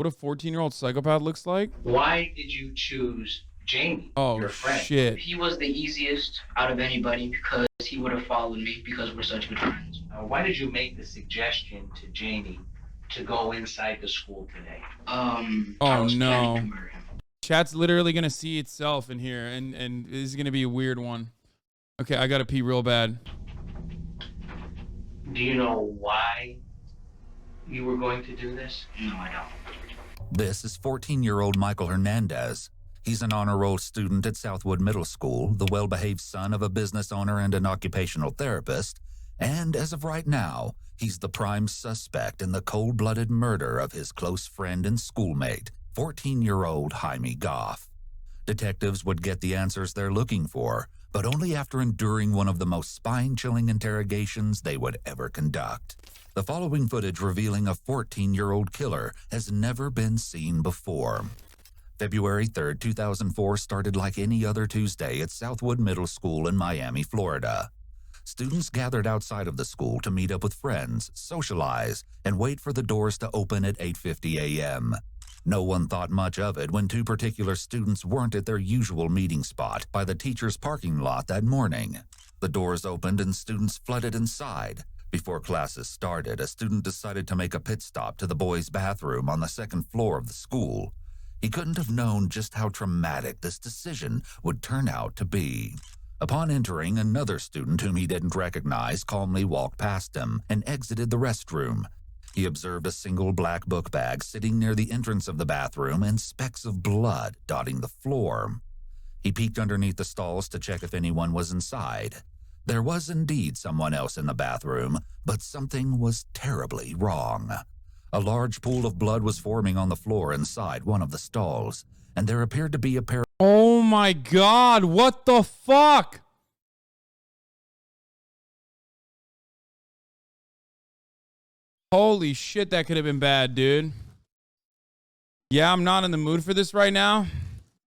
What a 14-year-old psychopath looks like? Why did you choose Jamie, your friend? Shit. He was the easiest out of anybody because he would have followed me because we're such good friends. Why did you make the suggestion to Jamie to go inside the school today? I was planning to murder him. Chat's literally gonna see itself in here, and this is gonna be a weird one. Okay, I gotta pee real bad. Do you know why you were going to do this? No, I don't. This is 14-year-old Michael Hernandez. He's an honor roll student at Southwood Middle School, the well-behaved son of a business owner and an occupational therapist, and as of right now, he's the prime suspect in the cold-blooded murder of his close friend and schoolmate, 14-year-old Jaime Goff. Detectives would get the answers they're looking for, but only after enduring one of the most spine-chilling interrogations they would ever conduct. The following footage revealing a 14-year-old killer has never been seen before. February 3rd, 2004 started like any other Tuesday at Southwood Middle School in Miami, Florida. Students gathered outside of the school to meet up with friends, socialize, and wait for the doors to open at 8:50 a.m. No one thought much of it when two particular students weren't at their usual meeting spot by the teacher's parking lot that morning. The doors opened and students flooded inside. Before classes started, a student decided to make a pit stop to the boys' bathroom on the second floor of the school. He couldn't have known just how traumatic this decision would turn out to be. Upon entering, another student whom he didn't recognize calmly walked past him and exited the restroom. He observed a single black book bag sitting near the entrance of the bathroom and specks of blood dotting the floor. He peeked underneath the stalls to check if anyone was inside. There was indeed someone else in the bathroom, but something was terribly wrong. A large pool of blood was forming on the floor inside one of the stalls, and there appeared to be a pair. Oh my God, what the fuck? Holy shit, that could have been bad, dude. Yeah, I'm not in the mood for this right now.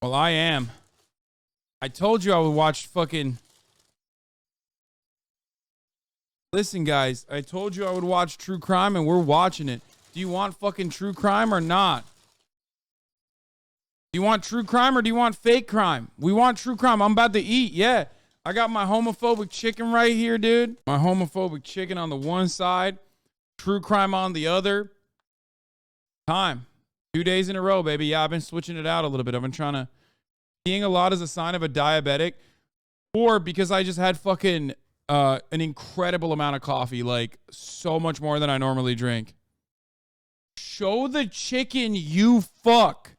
Well, I am. I told you I would watch fucking... Listen, guys, I told you I would watch true crime, and we're watching it. Do you want fucking true crime or not? Do you want true crime or do you want fake crime? We want true crime. I'm about to eat. Yeah. I got my homophobic chicken right here, dude. My homophobic chicken on the one side. True crime on the other. Time. 2 days in a row, baby. Yeah, I've been switching it out a little bit. I've been trying to... Peeing a lot is a sign of a diabetic. Or because I just had fucking an incredible amount of coffee. Like, so much more than I normally drink. Show the chicken, you fuck.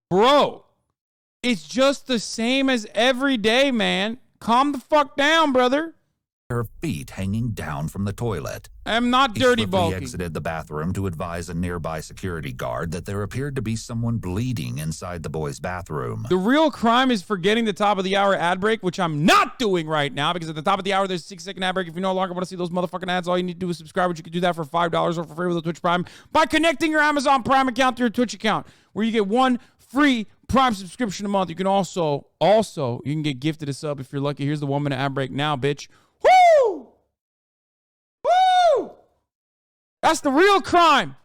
Bro, it's just the same as every day, man. Calm the fuck down, brother. Her feet hanging down from the toilet. I'm not dirty bulking. He exited the bathroom to advise a nearby security guard that there appeared to be someone bleeding inside the boys' bathroom. The real crime is forgetting the top of the hour ad break, which I'm not doing right now because at the top of the hour, there's a 6-second ad break. If you no longer want to see those motherfucking ads, all you need to do is subscribe, which you can do that for $5 or for free with a Twitch Prime by connecting your Amazon Prime account to your Twitch account, where you get one free Prime subscription a month. You can also, you can get gifted a sub if you're lucky. Here's the 1 minute ad break now, bitch. Woo! Woo! That's the real crime.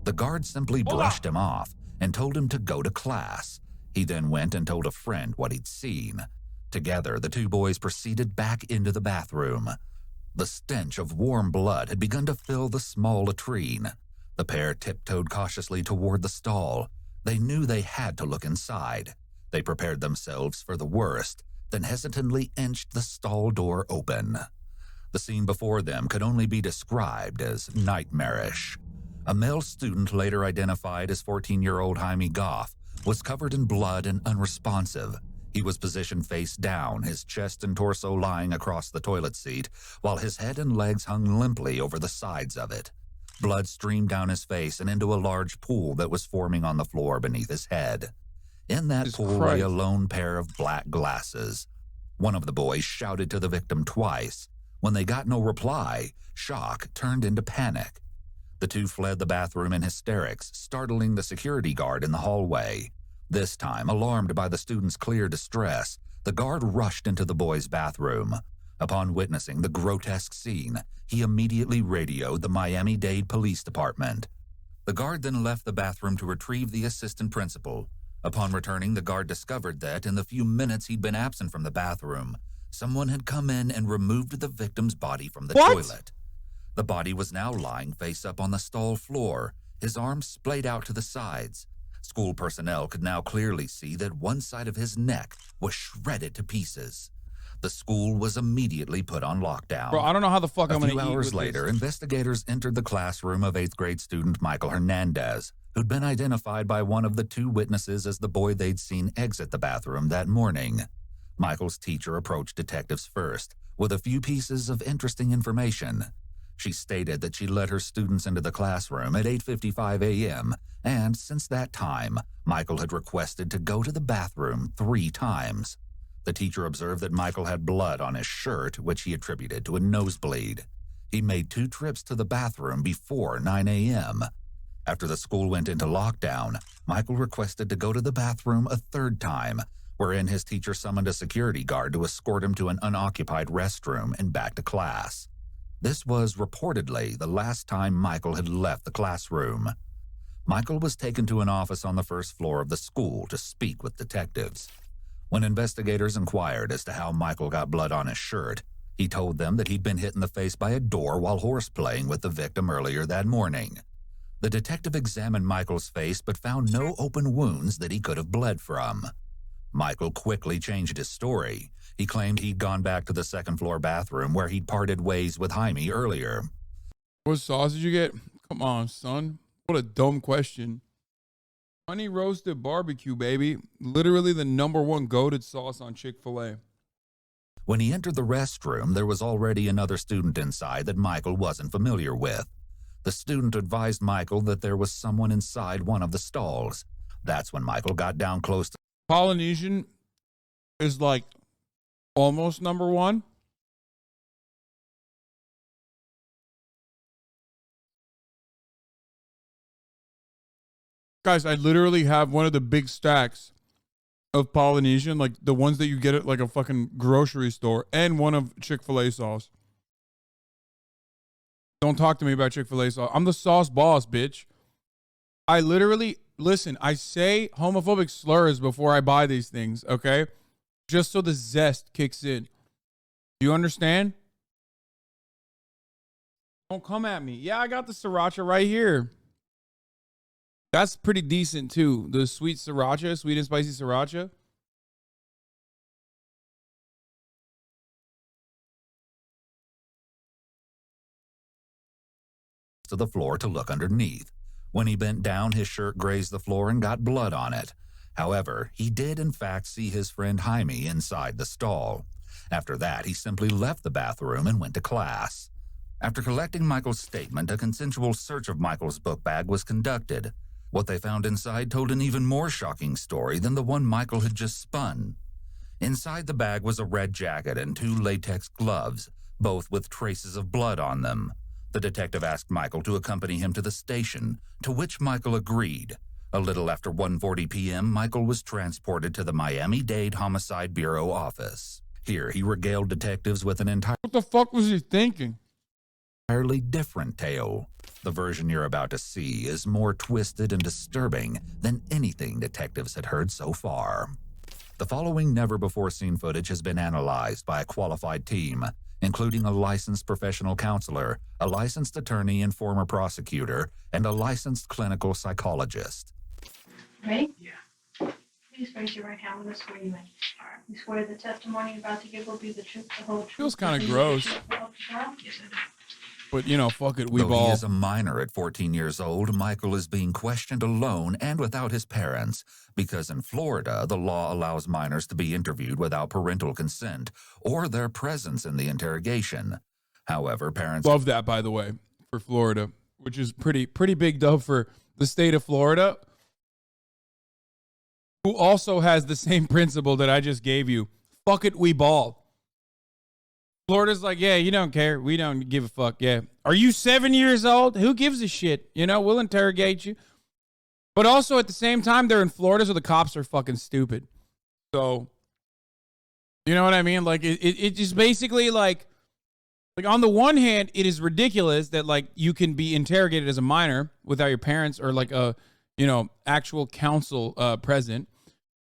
The guard simply brushed him off and told him to go to class. He then went and told a friend what he'd seen. Together, the two boys proceeded back into the bathroom. The stench of warm blood had begun to fill the small latrine. The pair tiptoed cautiously toward the stall. They knew they had to look inside. They prepared themselves for the worst, then hesitantly inched the stall door open. The scene before them could only be described as nightmarish. A male student, later identified as 14-year-old Jaime Goff, was covered in blood and unresponsive. He was positioned face down, his chest and torso lying across the toilet seat, while his head and legs hung limply over the sides of it. Blood streamed down his face and into a large pool that was forming on the floor beneath his head. In that pool lay a lone pair of black glasses. One of the boys shouted to the victim twice. When they got no reply, shock turned into panic. The two fled the bathroom in hysterics, startling the security guard in the hallway. This time, alarmed by the students' clear distress, the guard rushed into the boys' bathroom. Upon witnessing the grotesque scene, he immediately radioed the Miami-Dade Police Department. The guard then left the bathroom to retrieve the assistant principal. Upon returning, the guard discovered that in the few minutes he'd been absent from the bathroom, someone had come in and removed the victim's body from the toilet. The body was now lying face up on the stall floor, his arms splayed out to the sides. School personnel could now clearly see that one side of his neck was shredded to pieces. The school was immediately put on lockdown. Bro, I don't know how the fuck I'm going to eat. A few hours later, investigators entered the classroom of 8th grade student Michael Hernandez, who'd been identified by one of the two witnesses as the boy they'd seen exit the bathroom that morning. Michael's teacher approached detectives first, with a few pieces of interesting information. She stated that she let her students into the classroom at 8:55 a.m., and since that time, Michael had requested to go to the bathroom 3 times. The teacher observed that Michael had blood on his shirt, which he attributed to a nosebleed. He made 2 trips to the bathroom before 9 a.m. After the school went into lockdown, Michael requested to go to the bathroom a 3rd time, wherein his teacher summoned a security guard to escort him to an unoccupied restroom and back to class. This was reportedly the last time Michael had left the classroom. Michael was taken to an office on the 1st floor of the school to speak with detectives. When investigators inquired as to how Michael got blood on his shirt, he told them that he'd been hit in the face by a door while horseplaying with the victim earlier that morning. The detective examined Michael's face but found no open wounds that he could have bled from. Michael quickly changed his story. He claimed he'd gone back to the 2nd floor bathroom where he'd parted ways with Jaime earlier. What sauce did you get? Come on, son. What a dumb question. Honey roasted barbecue, baby. Literally the #1 goated sauce on Chick-fil-A. When he entered the restroom, there was already another student inside that Michael wasn't familiar with. The student advised Michael that there was someone inside one of the stalls. That's when Michael got down close to Polynesian is like almost #1. Guys, I literally have one of the big stacks of Polynesian, like the ones that you get at like a fucking grocery store, and one of Chick-fil-A sauce. Don't talk to me about Chick-fil-A sauce. I'm the sauce boss, bitch. I literally, listen, I say homophobic slurs before I buy these things, okay? Just so the zest kicks in. Do you understand? Don't come at me. Yeah, I got the sriracha right here. That's pretty decent too. The sweet sriracha, sweet and spicy sriracha. to the floor to look underneath. When he bent down, his shirt grazed the floor and got blood on it. However, he did in fact see his friend Jaime inside the stall. After that, he simply left the bathroom and went to class. After collecting Michael's statement, a consensual search of Michael's book bag was conducted. What they found inside told an even more shocking story than the one Michael had just spun. Inside the bag was a red jacket and 2 latex gloves, both with traces of blood on them. The detective asked Michael to accompany him to the station, to which Michael agreed. A little after 1:40 p.m., Michael was transported to the Miami-Dade Homicide Bureau office. Here, he regaled detectives with an What the fuck was he thinking? entirely different tale. The version you're about to see is more twisted and disturbing than anything detectives had heard so far. The following never-before-seen footage has been analyzed by a qualified team, including a licensed professional counselor, a licensed attorney and former prosecutor, and a licensed clinical psychologist. Ready? Yeah. Please raise your right hand when I swear you in. You swear the testimony you're about to give will be the truth, the whole truth. Feels kinda nothing but gross. the truth, the whole truth? Yes, I do. But, you know, fuck it, we Though he ball. is a minor at 14 years old, Michael is being questioned alone and without his parents, because in Florida, the law allows minors to be interviewed without parental consent or their presence in the interrogation. However, parents Love that, by the way, for Florida, which is pretty big dub for the state of Florida, who also has the same principle that I just gave you. Fuck it, we ball. Florida's like, yeah, you don't care. We don't give a fuck. Yeah. Are you 7 years old? Who gives a shit? You know, we'll interrogate you. But also at the same time, they're in Florida, so the cops are fucking stupid. So, you know what I mean? Like, it just basically like, Like, on the one hand, it is ridiculous that, like, you can be interrogated as a minor without your parents or, like, a, you know, actual counsel present.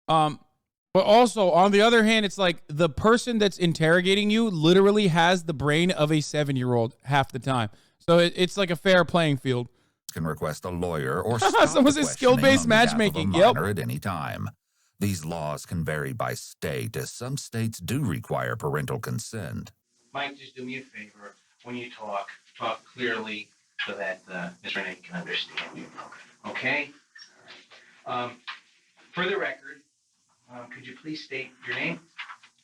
But also, on the other hand, it's like the person that's interrogating you literally has the brain of a 7-year-old half the time. So it's like a fair playing field. Can request a lawyer or stop Someone the says skill-based questioning on behalf of a matchmaking. minor at any time. These laws can vary by state, as some states do require parental consent. Mike, just do me a favor. When you talk clearly so that Mr. Renee can understand you. Okay? For the record, could you please state your name?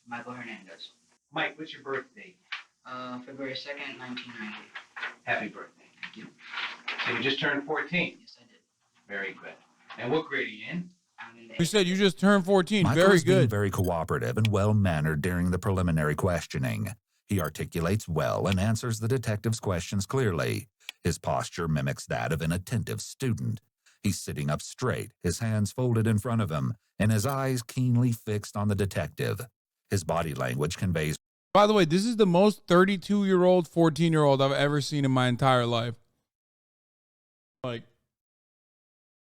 Michael Hernandez. Mike, what's your birth date? February 2nd, 1990. Happy birthday. Thank you. So you just turned 14. Yes, I did. Very good. And what grade are you in? I'm in the We said you just turned 14. Michael Very is being good. very cooperative and well-mannered during the preliminary questioning. He articulates well and answers the detective's questions clearly. His posture mimics that of an attentive student. He's sitting up straight, his hands folded in front of him, and his eyes keenly fixed on the detective. His body language conveys. By the way, this is the most 32-year-old, 14-year-old I've ever seen in my entire life. Like,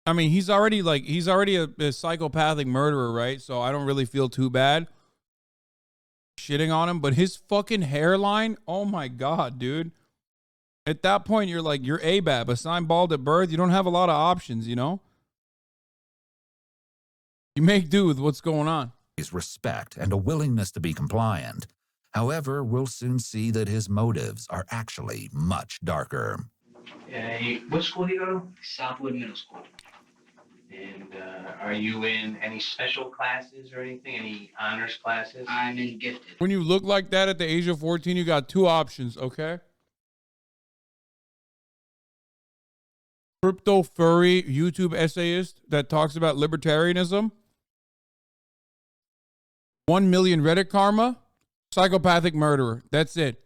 I mean, he's already a psychopathic murderer, right? So I don't really feel too bad shitting on him, but his fucking hairline, oh my God, dude. At that point, you're like, you're ABAB, assigned bald at birth. You don't have a lot of options, you know? You make do with what's going on. Respect and a willingness to be compliant. However, we'll soon see that his motives are actually much darker. What school do you go to? Southwood Middle School. And are you in any special classes or anything? Any honors classes? I'm in gifted. When you look like that at the age of 14, you got two options, okay? Crypto furry YouTube essayist that talks about libertarianism. 1 million Reddit karma. Psychopathic murderer. That's it.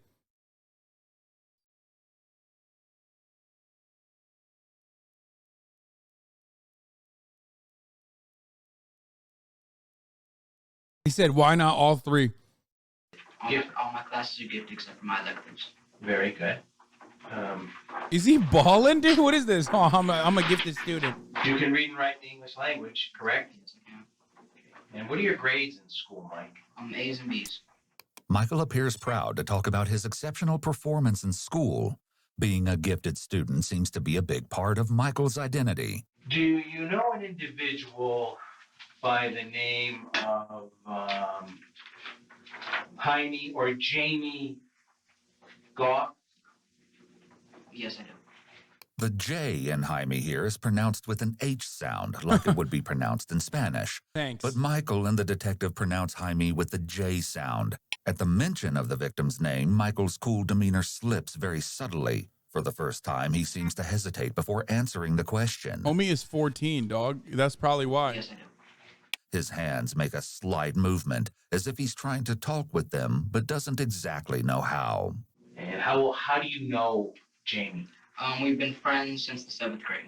He said, why not all three? All my classes are gifted except for my electives. Very good. Is he balling, dude? What is this? Oh, I'm a gifted student. You can read and write the English language, correct? Yes, I can. And what are your grades in school, Mike? A's and B's. Michael appears proud to talk about his exceptional performance in school. Being a gifted student seems to be a big part of Michael's identity. Do you know an individual by the name of Jaime or Jamie Goff? Yes, I do. The J in Jaime here is pronounced with an H sound, like it would be pronounced in Spanish. Thanks. But Michael and the detective pronounce Jaime with the J sound. At the mention of the victim's name, Michael's cool demeanor slips very subtly. For the first time, he seems to hesitate before answering the question. Homie is 14, dog. That's probably why. Yes, I do. His hands make a slight movement, as if he's trying to talk with them, but doesn't exactly know how. And how do you know Jamie? We've been friends since the 7th grade.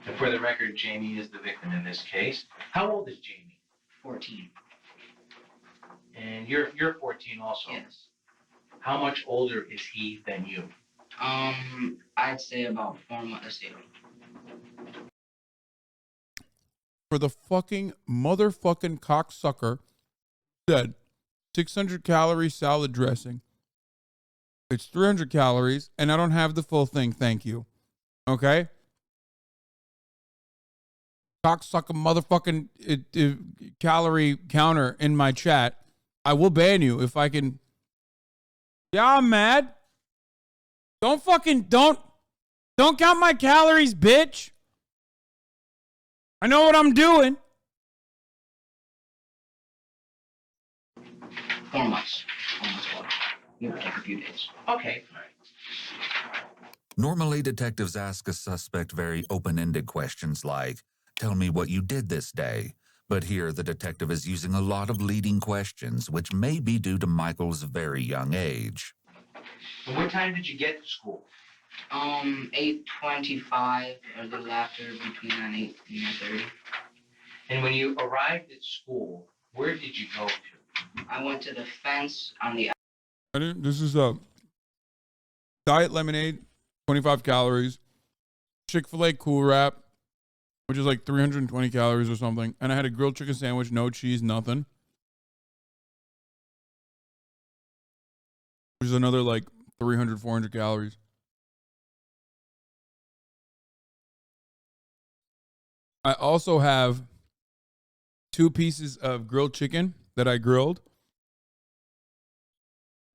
And for the record, Jamie is the victim in this case. How old is Jamie? 14. And you're 14 also. Yes. How much older is he than you? I'd say about 4 months later. For the fucking motherfucking cocksucker said 600 calorie salad dressing. It's 300 calories, and I don't have the full thing. Thank you. Okay? Cocksucker motherfucking calorie counter in my chat. I will ban you if I can. Yeah, I'm mad. Don't count my calories, bitch. I know what I'm doing. 4 months. Almost 4. It would take a few days. Okay. Normally, detectives ask a suspect very open-ended questions like, "Tell me what you did this day." But here, the detective is using a lot of leading questions, which may be due to Michael's very young age. And what time did you get to school? 8:25, a little after, between 8 and 9:30. And when you arrived at school, where did you go to? I went to the fence on the. This is Diet lemonade, 25 calories. Chick-fil-A Cool Wrap, which is like 320 calories or something. And I had a grilled chicken sandwich, no cheese, nothing. Which is another like 300, 400 calories. I also have 2 pieces of grilled chicken that I grilled,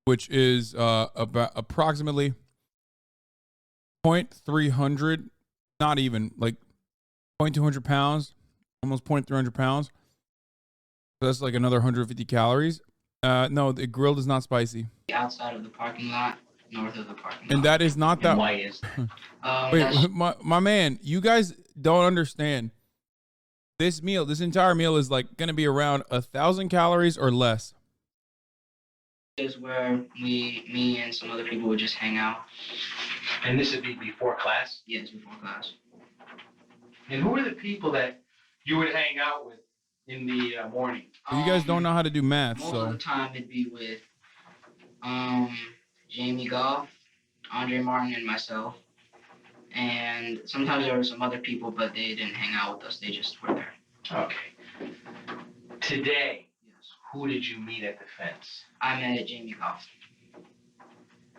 which is about approximately 0.300, not even like 0.200 pounds, almost 0.300 pounds. So that's like another 150 calories. No, the grilled is not spicy. Outside of the parking lot, north of the parking lot. And that is not that. And why is that? Wait, my man, you guys don't understand. This entire meal is like going to be around 1,000 calories or less. Is where me and some other people would just hang out. And this would be before class? Yes, before class. And who are the people that you would hang out with in the morning? You guys don't know how to do math, Most so. of the time it'd be with Jamie Goff, Andre Martin, and myself. And sometimes there were some other people, but they didn't hang out with us. They just were there. Okay. Today, Yes. who did you meet at the fence? I met Jamie Goff.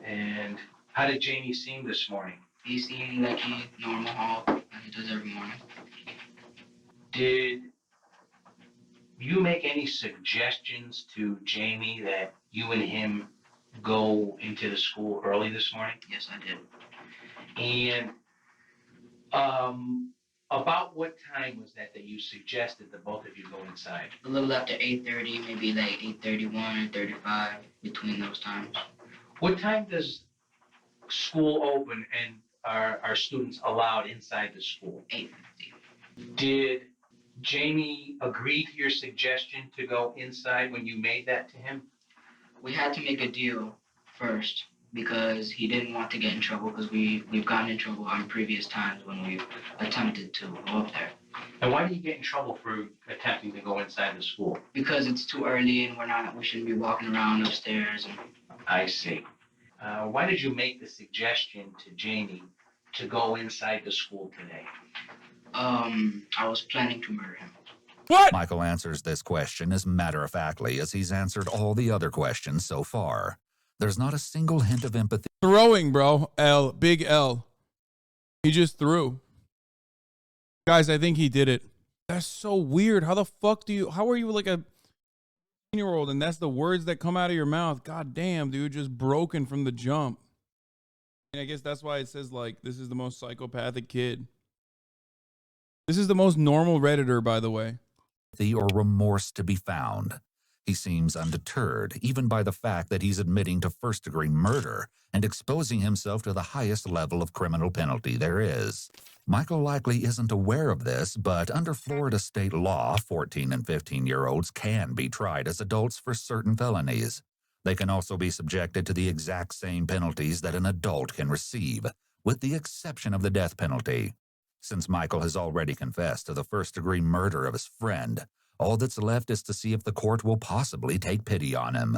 And how did Jamie seem this morning? He seemed like he normal hall like he does every morning. Did you make any suggestions to Jamie that you and him go into the school early this morning? Yes, I did. And about what time was that you suggested that both of you go inside? A little after 8:30, maybe like 8:31 or 35, between those times. What time does school open and are students allowed inside the school? 8:50. Did Jamie agree to your suggestion to go inside when you made that to him? We had to make a deal first because he didn't want to get in trouble because we've gotten in trouble on previous times when we've attempted to go up there. And why did you get in trouble for attempting to go inside the school? Because it's too early and we shouldn't be walking around upstairs. And I see. Why did you make the suggestion to Jamie to go inside the school today? I was planning to murder him. What? Michael answers this question as matter-of-factly as he's answered all the other questions so far. There's not a single hint of empathy. Throwing, bro. L. Big L. He just threw. Guys, I think he did it. That's so weird. How the fuck how are you like a 10-year-old and that's the words that come out of your mouth? God damn, dude, just broken from the jump. And I guess that's why it says like, this is the most psychopathic kid. This is the most normal Redditor, by the way. Or remorse to be found. He seems undeterred, even by the fact that he's admitting to first-degree murder and exposing himself to the highest level of criminal penalty there is. Michael likely isn't aware of this, but under Florida state law, 14 and 15-year-olds can be tried as adults for certain felonies. They can also be subjected to the exact same penalties that an adult can receive, with the exception of the death penalty. Since Michael has already confessed to the first-degree murder of his friend, all that's left is to see if the court will possibly take pity on him.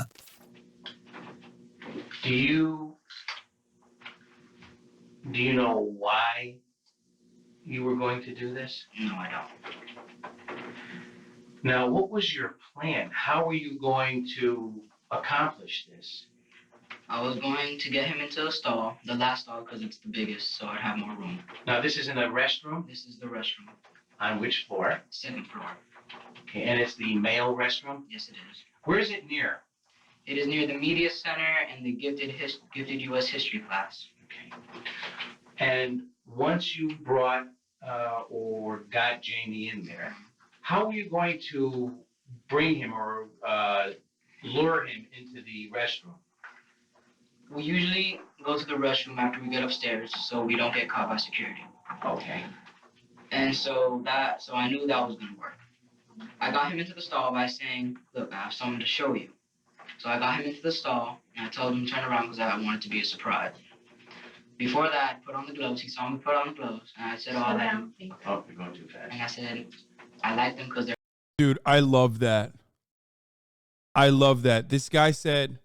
Do you know why you were going to do this? No, I don't. Now, what was your plan? How were you going to accomplish this? I was going to get him into the stall, the last stall, because it's the biggest, so I'd have more room. Now, this is in a restroom? This is the restroom. On which floor? 2nd floor. Okay, and it's the male restroom? Yes, it is. Where is it near? It is near the media center and the gifted U.S. history class. Okay. And once you brought or got Jamie in there, how are you going to bring him or lure him into the restroom? We usually go to the restroom after we get upstairs so we don't get caught by security. Okay. And so I knew that was going to work. I got him into the stall by saying, look, I have something to show you. So I got him into the stall, and I told him to turn around because I wanted it to be a surprise. Before that, I put on the gloves. He saw me put on the gloves, and I said, Oh, you're going too fast. And I said, I like them because they're... Dude, I love that. I love that. This guy said,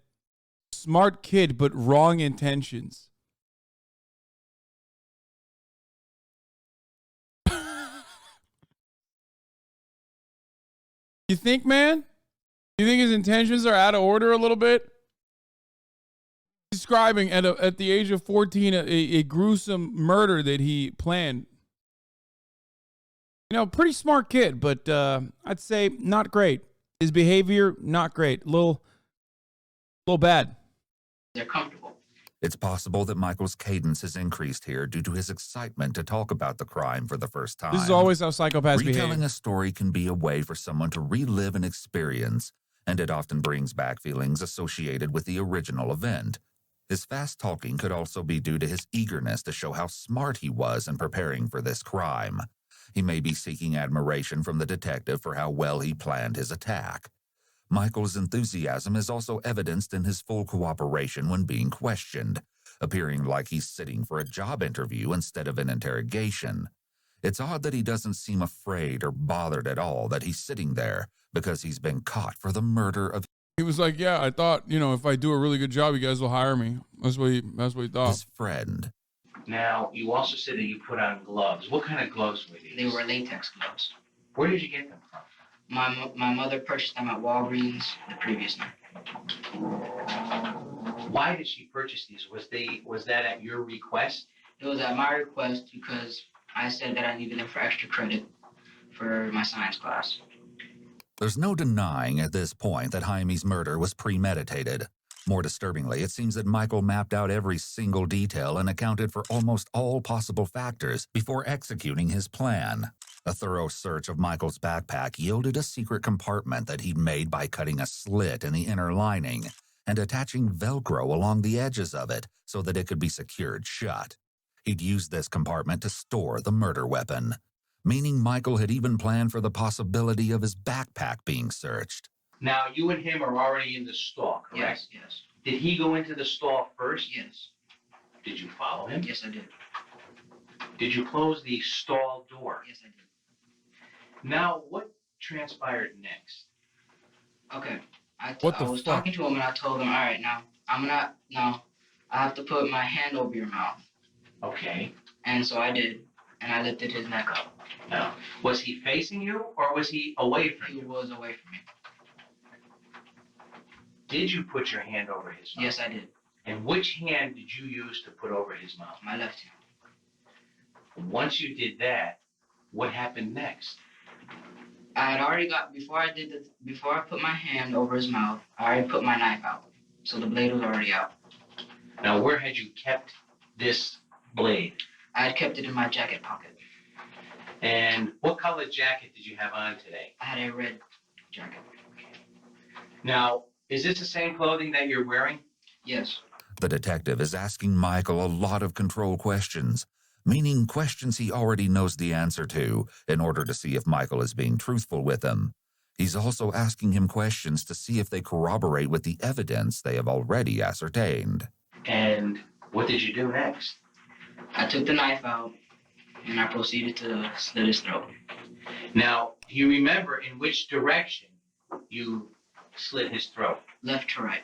smart kid, but wrong intentions. You think, man? You think his intentions are out of order a little bit? Describing at the age of 14 a gruesome murder that he planned. You know, pretty smart kid, but I'd say not great. His behavior, not great. A little bad. They're comfortable. It's possible that Michael's cadence has increased here due to his excitement to talk about the crime for the first time. This is always how psychopaths behave. Retelling a story can be a way for someone to relive an experience, and it often brings back feelings associated with the original event. His fast talking could also be due to his eagerness to show how smart he was in preparing for this crime. He may be seeking admiration from the detective for how well he planned his attack. Michael's enthusiasm is also evidenced in his full cooperation when being questioned, appearing like he's sitting for a job interview instead of an interrogation. It's odd that he doesn't seem afraid or bothered at all that he's sitting there because he's been caught for the murder of... He was like, yeah, I thought, if I do a really good job, you guys will hire me. That's what he thought. His friend. Now, you also said that you put on gloves. What kind of gloves were these? They were latex gloves. Where did you get them from? My mother purchased them at Walgreens the previous night. Why did she purchase these? Was that at your request? It was at my request because I said that I needed them for extra credit for my science class. There's no denying at this point that Jaime's murder was premeditated. More disturbingly, it seems that Michael mapped out every single detail and accounted for almost all possible factors before executing his plan. A thorough search of Michael's backpack yielded a secret compartment that he'd made by cutting a slit in the inner lining and attaching Velcro along the edges of it so that it could be secured shut. He'd used this compartment to store the murder weapon, meaning Michael had even planned for the possibility of his backpack being searched. Now, you and him are already in the stall, correct? Yes. Did he go into the stall first? Yes. Did you follow him? Yes, I did. Did you close the stall door? Yes, I did. Now, what transpired next? Okay. I was fuck? talking to him and I told him, all right, now, I have to put my hand over your mouth. Okay. And so I did, and I lifted his neck up. Now, was he facing you or was he away from He you? was away from me. Did you put your hand over his mouth? Yes, I did. And which hand did you use to put over his mouth? My left hand. Once you did that, what happened next? I had already before I put my hand over his mouth, I already put my knife out. So the blade was already out. Now, where had you kept this blade? I had kept it in my jacket pocket. And what color jacket did you have on today? I had a red jacket. Now, is this the same clothing that you're wearing? Yes. The detective is asking Michael a lot of control questions, meaning questions he already knows the answer to in order to see if Michael is being truthful with him. He's also asking him questions to see if they corroborate with the evidence they have already ascertained. And what did you do next? I took the knife out and I proceeded to slit his throat. Now, do you remember in which direction you slit his throat? Left to right.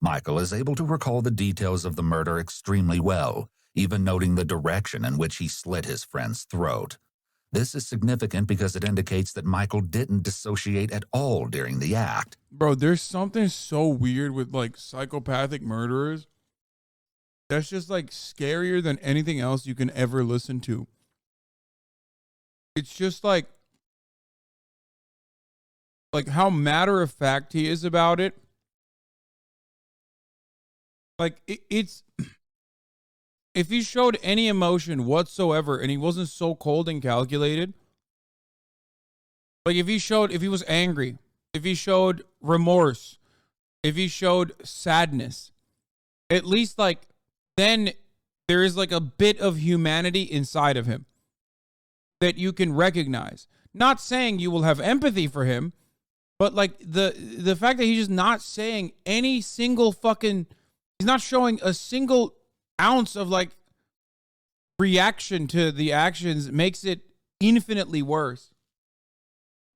Michael is able to recall the details of the murder extremely well, even noting the direction in which he slit his friend's throat. This is significant because it indicates that Michael didn't dissociate at all during the act. Bro, there's something so weird with like psychopathic murderers. That's just like scarier than anything else you can ever listen to. It's just like how matter of fact he is about it. Like it's if he showed any emotion whatsoever and he wasn't so cold and calculated, like if he was angry, if he showed remorse, if he showed sadness, at least like then there is like a bit of humanity inside of him that you can recognize. Not saying you will have empathy for him, but like the fact that he's just not saying any single fucking, he's not showing a single ounce of like reaction to the actions makes it infinitely worse.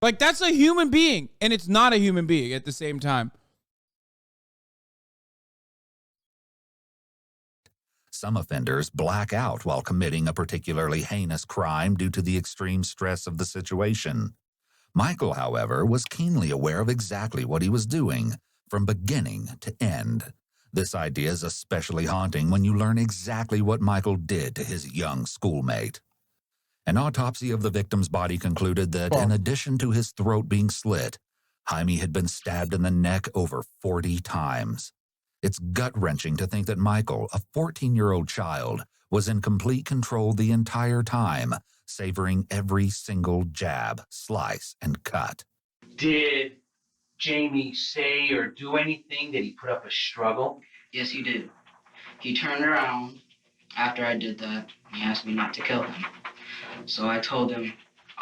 Like that's a human being and it's not a human being at the same time. Some offenders black out while committing a particularly heinous crime due to the extreme stress of the situation. Michael, however, was keenly aware of exactly what he was doing, from beginning to end. This idea is especially haunting when you learn exactly what Michael did to his young schoolmate. An autopsy of the victim's body concluded that, in addition to his throat being slit, Jaime had been stabbed in the neck over 40 times. It's gut-wrenching to think that Michael, a 14-year-old child, was in complete control the entire time, savoring every single jab, slice, and cut. Did Jamie say or do anything? Did he put up a struggle? Yes, he did. He turned around after I did that. He asked me not to kill him. So I told him,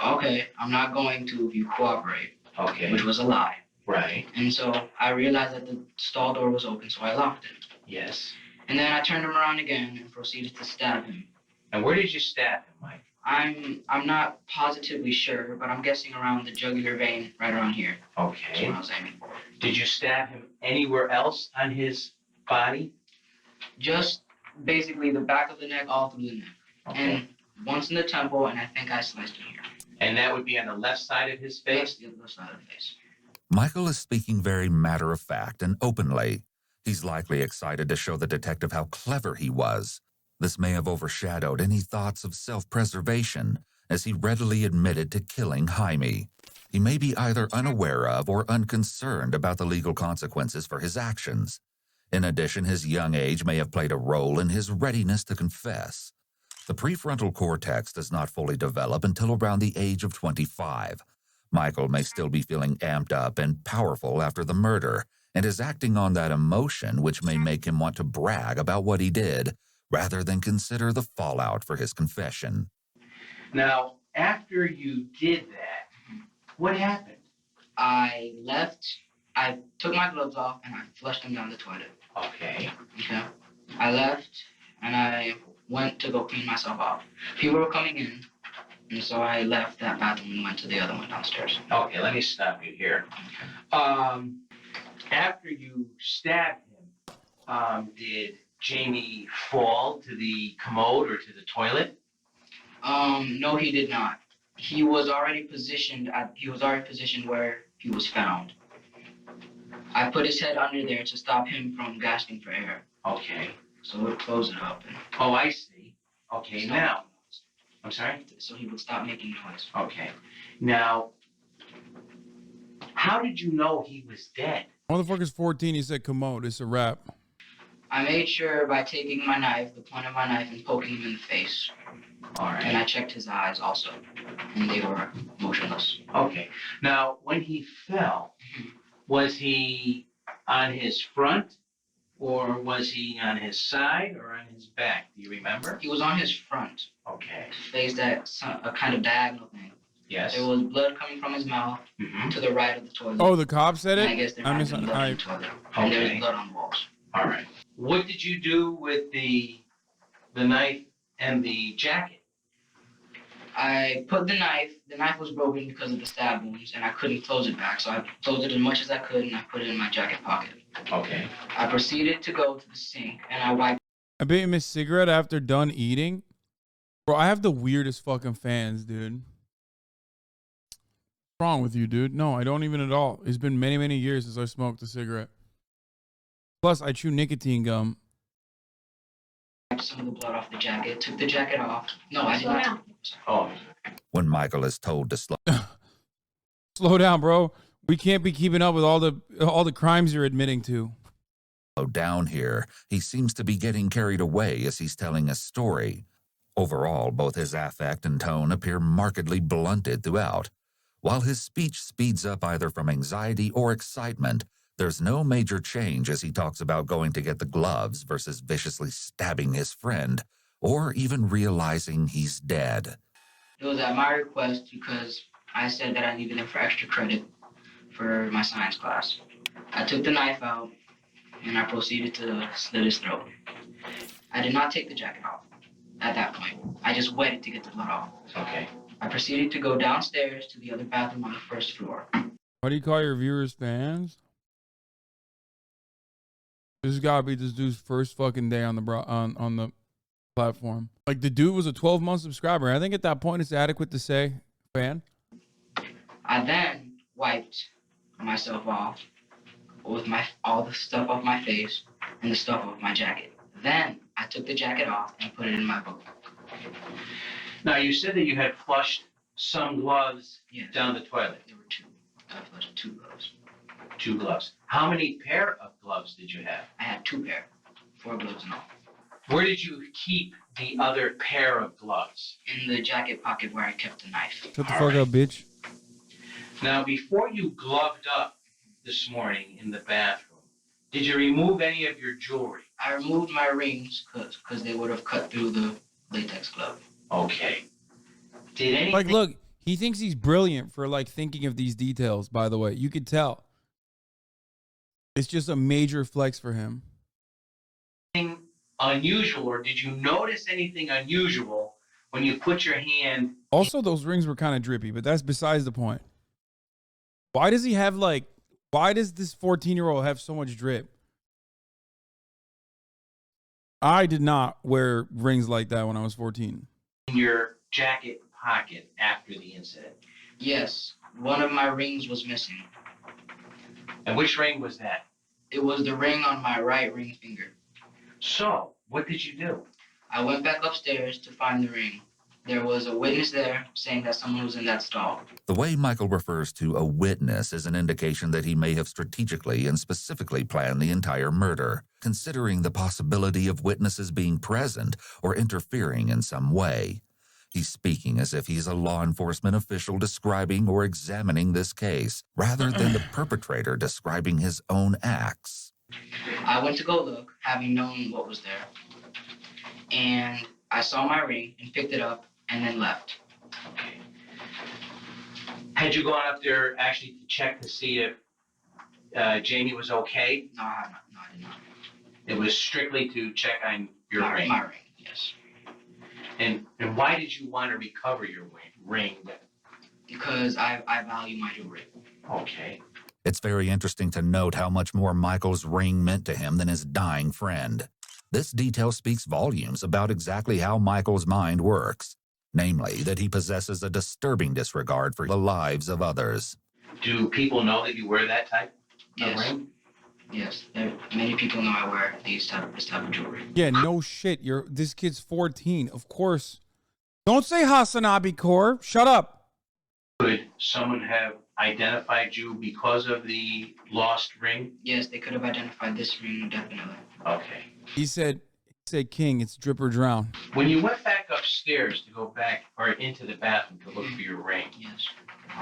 okay, I'm not going to if you cooperate. Okay. Which was a lie. Right. And so I realized that the stall door was open, so I locked it. Yes. And then I turned him around again and proceeded to stab him. And where did you stab him, Mike? I'm not positively sure, but I'm guessing around the jugular vein right around here. That's Okay. what I was aiming for. Did you stab him anywhere else on his body? Just basically the back of the neck, all through the neck. Okay. And once in the temple, and I think I sliced him here. And that would be on the left side of his face? Yes, the left side of the face. Michael is speaking very matter-of-fact and openly. He's likely excited to show the detective how clever he was. This may have overshadowed any thoughts of self-preservation, as he readily admitted to killing Jaime. He may be either unaware of or unconcerned about the legal consequences for his actions. In addition, his young age may have played a role in his readiness to confess. The prefrontal cortex does not fully develop until around the age of 25. Michael may still be feeling amped up and powerful after the murder, and is acting on that emotion, which may make him want to brag about what he did, rather than consider the fallout for his confession. Now, after you did that, what happened? I left, I took my gloves off, and I flushed them down the toilet. Okay. Okay? I left, and I went to go clean myself off. People were coming in, and so I left that bathroom and went to the other one downstairs. Okay, let me stop you here. After you stabbed him, did Jamie fall to the commode or to the toilet? No, he did not. He was already positioned where he was found. I put his head under there to stop him from gasping for air. Okay. So it would close it up. And Oh, I see. Okay, stop now. making noise. I'm sorry? So he would stop making noise. Okay. Now, how did you know he was dead? Motherfucker's 14. He said commode. It's a wrap. I made sure by taking my knife, the point of my knife, and poking him in the face. All And I right. checked his eyes also, and they were motionless. Okay. Now, when he fell, was he on his front, or was he on his side, or on his back? Do you remember? He was on his front, Okay. faced at a kind of diagonal thing. Yes. There was blood coming from his mouth Mm-hmm. to the right of the toilet. Oh, the cop said And it? I guess there I might miss- have been blood I- in the toilet. And there was Okay. blood on the walls. All right. What did you do with the knife and the jacket? I put the knife was broken because of the stab wounds, and I couldn't close it back, so I closed it as much as I could, and I put it in my jacket pocket. Okay. I proceeded to go to the sink, and I wiped. I bit him a cigarette after done eating. Bro, I have the weirdest fucking fans, dude. What's wrong with you, dude? No, I don't even at all. It's been many, many years since I smoked a cigarette. Plus, I chew nicotine gum. Some of the blood off the jacket, took the jacket off. No, I did Slow not. down. Oh. When Michael is told to slow Slow down, bro. We can't be keeping up with all the crimes you're admitting to. down here, he seems to be getting carried away as he's telling his story. Overall, both his affect and tone appear markedly blunted throughout. While his speech speeds up either from anxiety or excitement, there's no major change as he talks about going to get the gloves versus viciously stabbing his friend, or even realizing he's dead. It was at my request because I said that I needed it for extra credit for my science class. I took the knife out and I proceeded to slit his throat. I did not take the jacket off at that point. I just wet it to get the blood off. Okay. I proceeded to go downstairs to the other bathroom on the first floor. Why do you call your viewers fans? This has got to be this dude's first fucking day on the platform. Like, the dude was a 12-month subscriber. I think at that point it's adequate to say fan. I then wiped myself off with all the stuff off my face and the stuff off my jacket. Then I took the jacket off and put it in my book. Now, you said that you had flushed some gloves Yes. down the toilet. There were two. I flushed 2 gloves. 2 gloves. How many pair of gloves did you have? I had 2 pair, 4 gloves in all. Where did you keep the other pair of gloves? In the jacket pocket where I kept the knife. Shut the fuck up, bitch. Now, before you gloved up this morning in the bathroom, did you remove any of your jewelry? I removed my rings because they would have cut through the latex glove. Okay. Did anything... Like, look, he thinks he's brilliant for like thinking of these details, by the way. You could tell. It's just a major flex for him. Unusual, or did you notice anything unusual when you put your hand... Also, those rings were kind of drippy, but that's besides the point. Why does he have like, why does this 14-year-old have so much drip? I did not wear rings like that when I was 14. in your jacket pocket after the incident? Yes, one of my rings was missing. And which ring was that? It was the ring on my right ring finger. So, what did you do? I went back upstairs to find the ring. There was a witness there saying that someone was in that stall. The way Michael refers to a witness is an indication that he may have strategically and specifically planned the entire murder, considering the possibility of witnesses being present or interfering in some way. He's speaking as if he's a law enforcement official describing or examining this case, rather than the perpetrator describing his own acts. I went to go look, having known what was there. And I saw my ring and picked it up and then left. Okay. Had you gone up there actually to check to see if Jamie was okay? No, I did not. It was strictly to check on your ring? My ring, yes. And why did you want to recover your ring? Because I value my jewelry. Okay. It's very interesting to note how much more Michael's ring meant to him than his dying friend. This detail speaks volumes about exactly how Michael's mind works, namely that he possesses a disturbing disregard for the lives of others. Do people know that you wear that type of ring? Yes, many people know I wear this type of jewelry. Yeah, no shit. This kid's 14, of course. Don't say HasanAbi Core. Shut up. Could someone have identified you because of the lost ring? Yes, they could have identified this ring, definitely. Okay. He said, King, it's drip or drown. When you went back upstairs to go back or into the bathroom to look for your ring, Yes.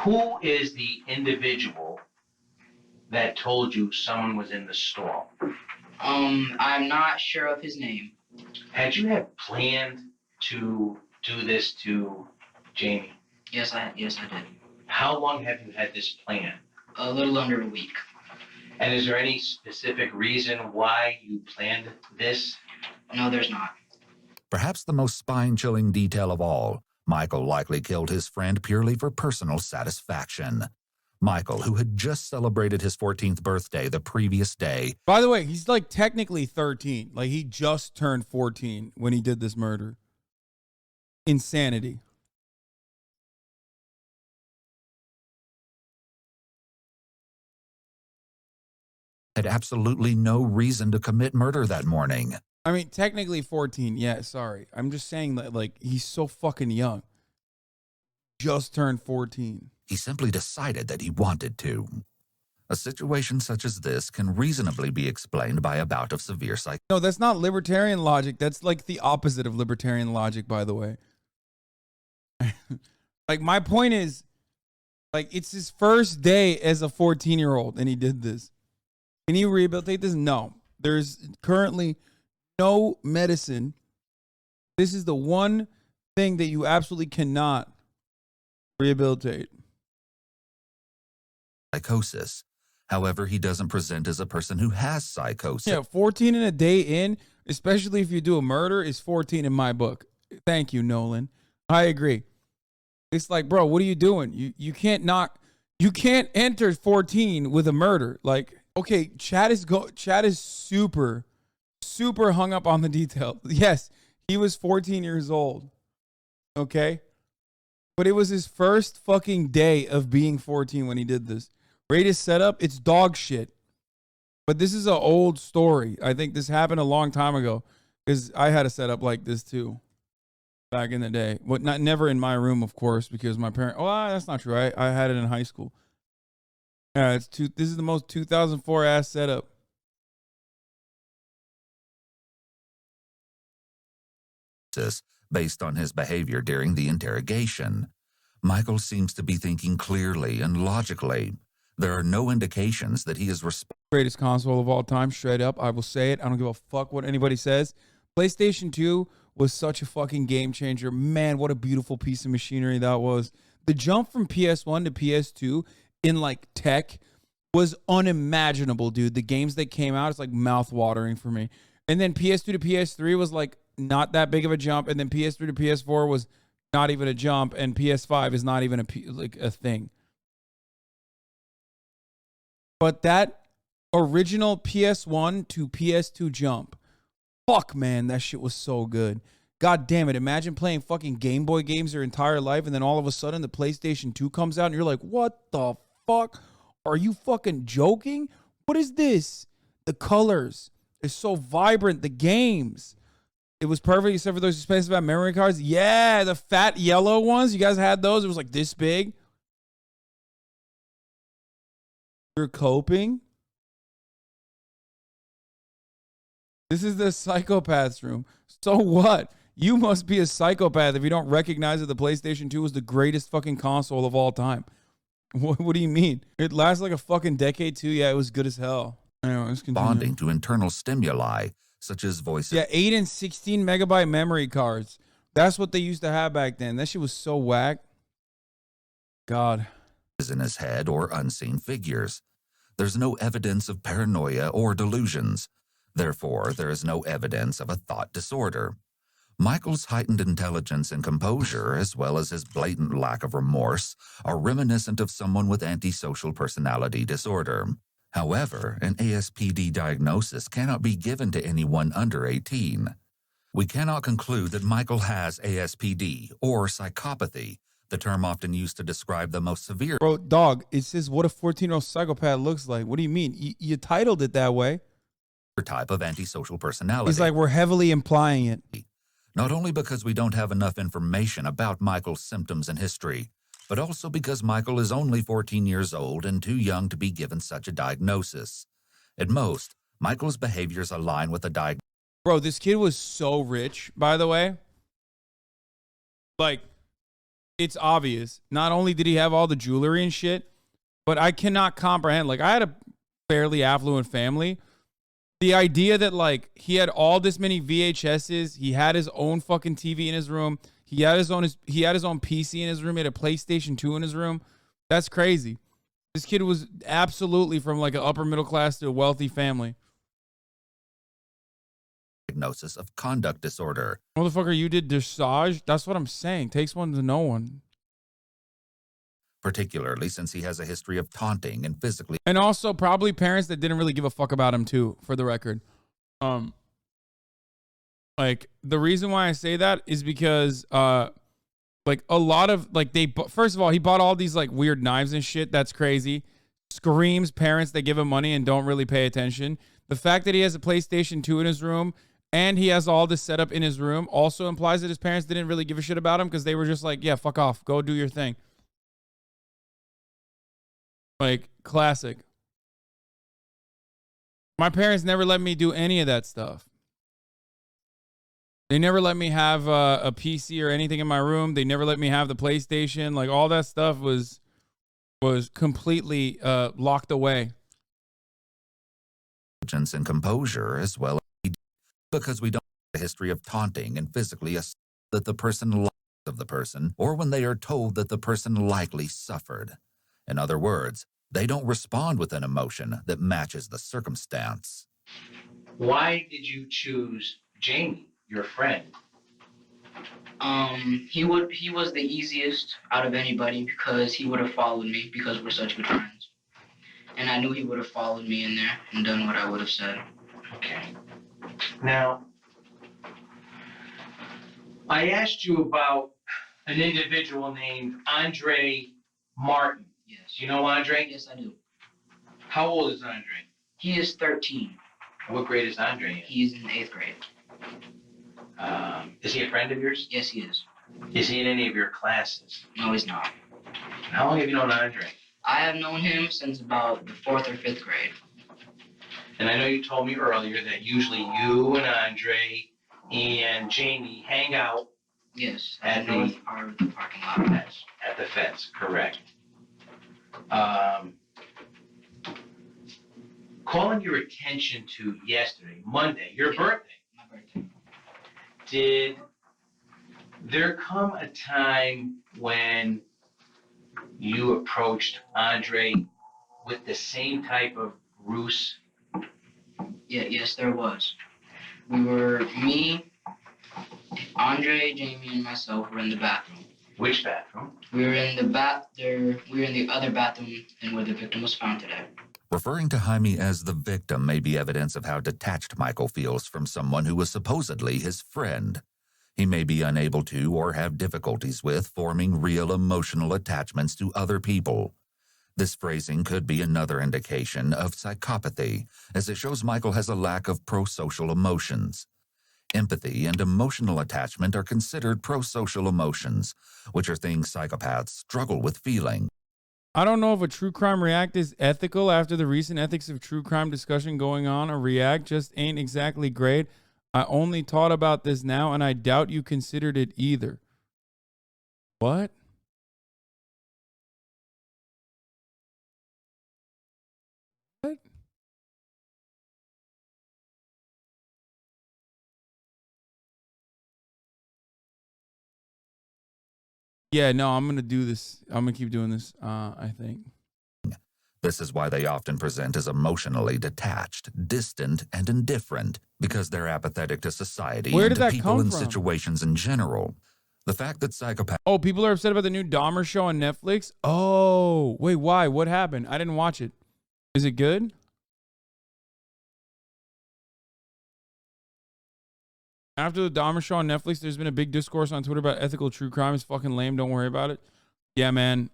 who is the individual that told you someone was in the stall? I'm not sure of his name. Had you had planned to do this to Jamie? Yes, I did. How long have you had this plan? A little under a week. And is there any specific reason why you planned this? No, there's not. Perhaps the most spine-chilling detail of all, Michael likely killed his friend purely for personal satisfaction. Michael, who had just celebrated his 14th birthday the previous day. By the way, he's like technically 13. Like he just turned 14 when he did this murder. Insanity. Had absolutely no reason to commit murder that morning. I mean, technically 14. Yeah, sorry. I'm just saying that, like, he's so fucking young. Just turned 14. He simply decided that he wanted to. A situation such as this can reasonably be explained by a bout of severe No, that's not libertarian logic. That's like the opposite of libertarian logic, by the way. Like, my point is, like, it's his first day as a 14-year-old, and he did this. Can you rehabilitate this? No. There's currently no medicine. This is the one thing that you absolutely cannot rehabilitate. psychosis. However, he doesn't present as a person who has psychosis. Yeah, 14 and a day in, especially if you do a murder, is 14 in my book. Thank you, Nolan. I agree. It's like, bro, what are you doing? You can't enter 14 with a murder. Like, okay, Chad is super hung up on the detail. Yes, he was 14 years old. Okay? But it was his first fucking day of being 14 when he did this. Rate his setup, it's dog shit. But this is an old story. I think this happened a long time ago because I had a setup like this too back in the day. But never in my room, of course, because my parents. Oh, that's not true. I had it in high school. Yeah, this is the most 2004 ass setup. Based on his behavior during the interrogation. Michael seems to be thinking clearly and logically. There are no indications that he is Greatest console of all time, straight up. I will say it. I don't give a fuck what anybody says. PlayStation 2 was such a fucking game changer. Man, what a beautiful piece of machinery that was. The jump from PS1 to PS2 in like tech was unimaginable, dude. The games that came out, it's like mouth watering for me. And then PS2 to PS3 was like not that big of a jump. And then PS3 to PS4 was not even a jump. And PS5 is not even a thing. But that original PS1 to PS2 jump, fuck, man, that shit was so good. God damn it. Imagine playing fucking Game Boy games your entire life, and then all of a sudden the PlayStation 2 comes out, and you're like, what the fuck? Are you fucking joking? What is this? The colors is so vibrant. The games. It was perfect except for those expensive memory cards. Yeah, the fat yellow ones. You guys had those? It was like this big. You're coping? This is the psychopath's room. So what? You must be a psychopath if you don't recognize that the PlayStation 2 was the greatest fucking console of all time. What do you mean? It lasts like a fucking decade too? Yeah, it was good as hell. Anyway, let's continue. Responding to internal stimuli, such as voices. Yeah, 8 and 16 megabyte memory cards. That's what they used to have back then. That shit was so whack. God. In his head or unseen figures. There's no evidence of paranoia or delusions. Therefore, there is no evidence of a thought disorder. Michael's heightened intelligence and composure, as well as his blatant lack of remorse, are reminiscent of someone with antisocial personality disorder. However, an ASPD diagnosis cannot be given to anyone under 18. We cannot conclude that Michael has ASPD or psychopathy, the term often used to describe the most severe. Bro, dog, it says what a 14-year-old psychopath looks like. What do you mean? You titled it that way. Type of antisocial personality. He's like, we're heavily implying it. Not only because we don't have enough information about Michael's symptoms and history, but also because Michael is only 14 years old and too young to be given such a diagnosis. At most, Michael's behaviors align with the diagnosis. Bro, this kid was so rich, by the way. Like, it's obvious. Not only did he have all the jewelry and shit, but I cannot comprehend. Like, I had a fairly affluent family. The idea that, like, he had all this many VHSs, he had his own fucking TV in his room, he had his own PC in his room, he had a PlayStation 2 in his room. That's crazy. This kid was absolutely from like an upper middle class to a wealthy family. Diagnosis of conduct disorder. Motherfucker, you did dressage? That's what I'm saying. Takes one to know one. Particularly since he has a history of taunting and physically. And also probably parents that didn't really give a fuck about him too, for the record. Like, the reason why I say that is because, like, a lot of, like, first of all, he bought all these, like, weird knives and shit. That's crazy. Screams parents that give him money and don't really pay attention. The fact that he has a PlayStation 2 in his room and he has all this set up in his room also implies that his parents didn't really give a shit about him because they were just like, yeah, fuck off. Go do your thing. Like, classic. My parents never let me do any of that stuff. They never let me have a PC or anything in my room. They never let me have the PlayStation. Like, all that stuff was completely locked away. Intelligence and composure as well, because we don't have a history of taunting and physically assault that the person likes of the person, or when they are told that the person likely suffered. In other words, they don't respond with an emotion that matches the circumstance. Why did you choose Jamie, your friend? He was the easiest out of anybody because he would have followed me because we're such good friends. And I knew he would have followed me in there and done what I would have said. Okay. Now, I asked you about an individual named Andre Martin. Yes. Do you know Andre? Yes, I do. How old is Andre? He is 13. What grade is Andre in? He's in 8th grade. Is he a friend of yours? Yes, he is. Is he in any of your classes? No, he's not. How long have you known Andre? I have known him since about the 4th or 5th grade. And I know you told me earlier that usually you and Andre and Jamie hang out. Yes, At at the north part of the parking lot. At the fence, correct. Calling your attention to yesterday, Monday, your birthday. My birthday. Did there come a time when you approached Andre with the same type of ruse? Yeah, yes, there was. Me, Andre, Jamie, and myself were in the bathroom. Which bathroom? We were in the other bathroom than where the victim was found today. Referring to Jaime as the victim may be evidence of how detached Michael feels from someone who was supposedly his friend. He may be unable to or have difficulties with forming real emotional attachments to other people. This phrasing could be another indication of psychopathy, as it shows Michael has a lack of pro-social emotions. Empathy and emotional attachment are considered pro-social emotions, which are things psychopaths struggle with feeling. I don't know if a true crime react is ethical after the recent ethics of true crime discussion going on. A react just ain't exactly great. I only thought about this now, and I doubt you considered it either. What? What? Yeah, no, I'm going to do this. I'm going to keep doing this, I think. This is why they often present as emotionally detached, distant, and indifferent, because they're apathetic to society Where and did to that people come and from? situations in general. The fact that psychopaths Oh, people are upset about the new Dahmer show on Netflix? Oh, wait, why? What happened? I didn't watch it. Is it good? After the Dahmer show on Netflix, there's been a big discourse on Twitter about ethical true crime. It's fucking lame. Don't worry about it. Yeah, man.